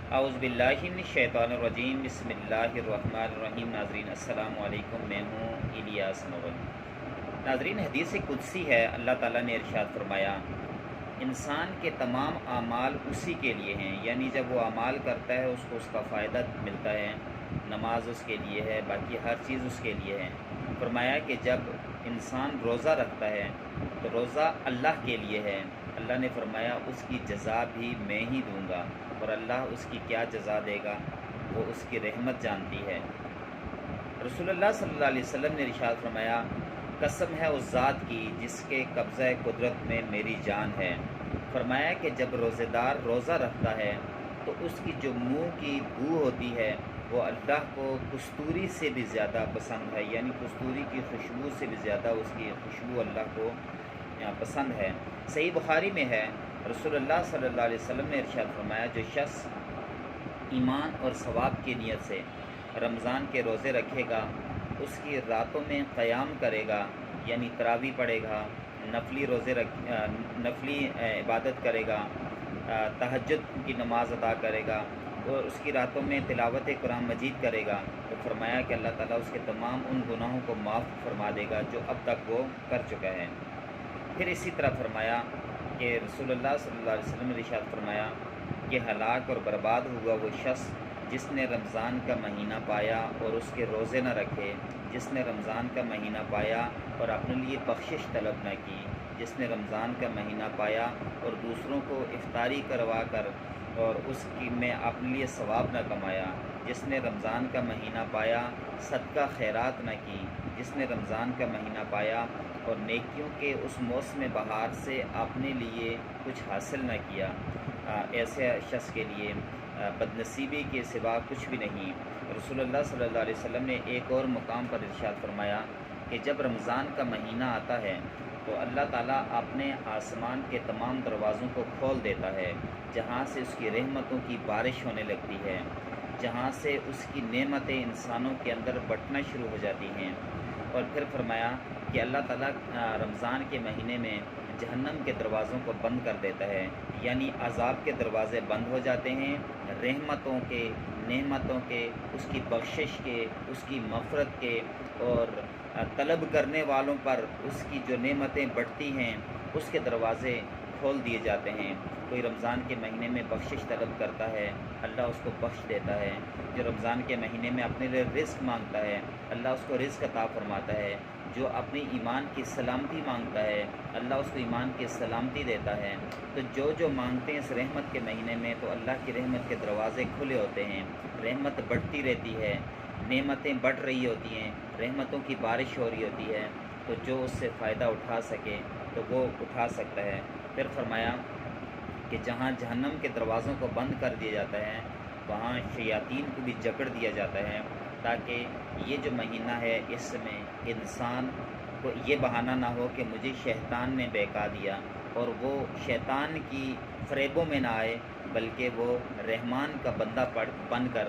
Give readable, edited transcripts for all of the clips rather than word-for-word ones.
اعوذ باللہ من الشیطان الرجیم، بسم اللہ الرحمن الرحیم۔ ناظرین السلام علیکم، میں ہوں الیاس مغل۔ ناظرین، حدیث قدسی ہے، اللہ تعالیٰ نے ارشاد فرمایا انسان کے تمام اعمال اسی کے لیے ہیں، یعنی جب وہ اعمال کرتا ہے اس کو اس کا فائدہ ملتا ہے، نماز اس کے لیے ہے، باقی ہر چیز اس کے لیے ہے۔ فرمایا کہ جب انسان روزہ رکھتا ہے تو روزہ اللہ کے لیے ہے، اللہ نے فرمایا اس کی جزا بھی میں ہی دوں گا، اور اللہ اس کی کیا جزا دے گا وہ اس کی رحمت جانتی ہے۔ رسول اللہ صلی اللہ علیہ وسلم نے ارشاد فرمایا قسم ہے اس ذات کی جس کے قبضہ قدرت میں میری جان ہے۔ فرمایا کہ جب روزہ دار روزہ رکھتا ہے تو اس کی جو منہ کی بو ہوتی ہے وہ اللہ کو کستوری سے بھی زیادہ پسند ہے، یعنی کستوری کی خوشبو سے بھی زیادہ اس کی خوشبو اللہ کو پسند ہے۔ صحیح بخاری میں ہے، رسول اللہ صلی اللہ علیہ وسلم نے ارشاد فرمایا جو شخص ایمان اور ثواب کی نیت سے رمضان کے روزے رکھے گا، اس کی راتوں میں قیام کرے گا، یعنی تراویح پڑھے گا، نفلی عبادت کرے گا، تہجد کی نماز ادا کرے گا، اور اس کی راتوں میں تلاوت قرآن مجید کرے گا، تو فرمایا کہ اللہ تعالیٰ اس کے تمام ان گناہوں کو معاف فرما دے گا جو اب تک وہ کر چکا ہے۔ پھر اسی طرح فرمایا کہ رسول اللہ صلی اللہ علیہ وسلم نے ارشاد فرمایا کہ ہلاک اور برباد ہوا وہ شخص جس نے رمضان کا مہینہ پایا اور اس کے روزے نہ رکھے، جس نے رمضان کا مہینہ پایا اور اپنے لیے بخشش طلب نہ کی، جس نے رمضان کا مہینہ پایا اور دوسروں کو افطاری کروا کر اور اس کی میں اپنے لیے ثواب نہ کمایا، جس نے رمضان کا مہینہ پایا صدقہ خیرات نہ کی، جس نے رمضان کا مہینہ پایا اور نیکیوں کے اس موسم بہار سے اپنے لیے کچھ حاصل نہ کیا، ایسے شخص کے لیے بدنصیبی کے سوا کچھ بھی نہیں۔ رسول اللہ صلی اللہ علیہ وسلم نے ایک اور مقام پر ارشاد فرمایا کہ جب رمضان کا مہینہ آتا ہے تو اللہ تعالیٰ اپنے آسمان کے تمام دروازوں کو کھول دیتا ہے، جہاں سے اس کی رحمتوں کی بارش ہونے لگتی ہے، جہاں سے اس کی نعمتیں انسانوں کے اندر بٹنا شروع ہو جاتی ہیں۔ اور پھر فرمایا کہ اللہ تعالیٰ رمضان کے مہینے میں جہنم کے دروازوں کو بند کر دیتا ہے، یعنی عذاب کے دروازے بند ہو جاتے ہیں، رحمتوں کے، نعمتوں کے، اس کی بخشش کے، اس کی مغفرت کے، اور طلب کرنے والوں پر اس کی جو نعمتیں بڑھتی ہیں اس کے دروازے کھول دیے جاتے ہیں۔ کوئی رمضان کے مہینے میں بخشش طلب کرتا ہے، اللہ اس کو بخش دیتا ہے۔ جو رمضان کے مہینے میں اپنے لیے رزق مانگتا ہے، اللہ اس کو رزق عطا فرماتا ہے۔ جو اپنی ایمان کی سلامتی مانگتا ہے، اللہ اس کو ایمان کی سلامتی دیتا ہے۔ تو جو مانگتے ہیں اس رحمت کے مہینے میں تو اللہ کی رحمت کے دروازے کھلے ہوتے ہیں، رحمت بڑھتی رہتی ہے، نعمتیں بڑھ رہی ہوتی ہیں، رحمتوں کی بارش ہو رہی ہوتی ہے، تو جو اس سے فائدہ اٹھا سکے تو وہ اٹھا سکتا ہے۔ پھر فرمایا کہ جہاں جہنم کے دروازوں کو بند کر دیا جاتا ہے وہاں شیاطین کو بھی جکڑ دیا جاتا ہے، تاکہ یہ جو مہینہ ہے اس میں انسان کو یہ بہانہ نہ ہو کہ مجھے شیطان نے بہکا دیا، اور وہ شیطان کی فریبوں میں نہ آئے، بلکہ وہ رحمان کا بندہ بن کر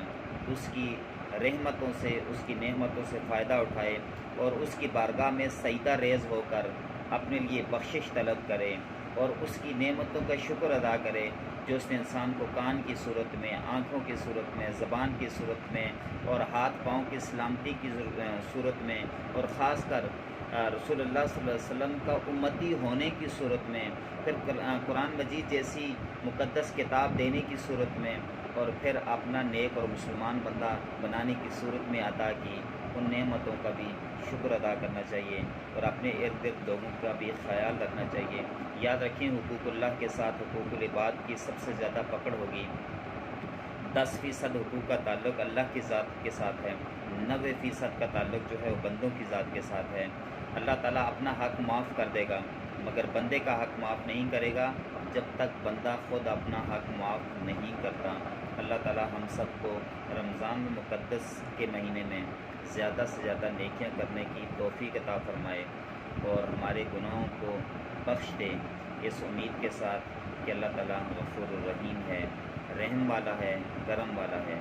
اس کی رحمتوں سے، اس کی نعمتوں سے فائدہ اٹھائے، اور اس کی بارگاہ میں سجدہ ریز ہو کر اپنے لیے بخشش طلب کرے اور اس کی نعمتوں کا شکر ادا کرے جو اس نے انسان کو کان کی صورت میں، آنکھوں کی صورت میں، زبان کی صورت میں، اور ہاتھ پاؤں کی سلامتی کی صورت میں، اور خاص کر رسول اللہ صلی اللہ علیہ وسلم کا امتی ہونے کی صورت میں، پھر قرآن مجید جیسی مقدس کتاب دینے کی صورت میں، اور پھر اپنا نیک اور مسلمان بندہ بنانے کی صورت میں عطا کی۔ ان نعمتوں کا بھی شکر ادا کرنا چاہیے اور اپنے ارد گرد لوگوں کا بھی خیال رکھنا چاہیے۔ یاد رکھیں حقوق اللہ کے ساتھ حقوق العباد کی سب سے زیادہ پکڑ ہوگی۔ 10% حقوق کا تعلق اللہ کی ذات کے ساتھ ہے، 90% کا تعلق جو ہے وہ بندوں کی ذات کے ساتھ ہے۔ اللہ تعالیٰ اپنا حق معاف کر دے گا، مگر بندے کا حق معاف نہیں کرے گا جب تک بندہ خود اپنا حق معاف نہیں کرتا۔ اللہ تعالیٰ ہم سب کو رمضان مقدس کے مہینے میں زیادہ سے زیادہ نیکیاں کرنے کی توفیق عطا فرمائے اور ہمارے گناہوں کو بخش دے، اس امید کے ساتھ کہ اللہ تعالیٰ غفور الرحیم ہے، رحم والا ہے، کرم والا ہے۔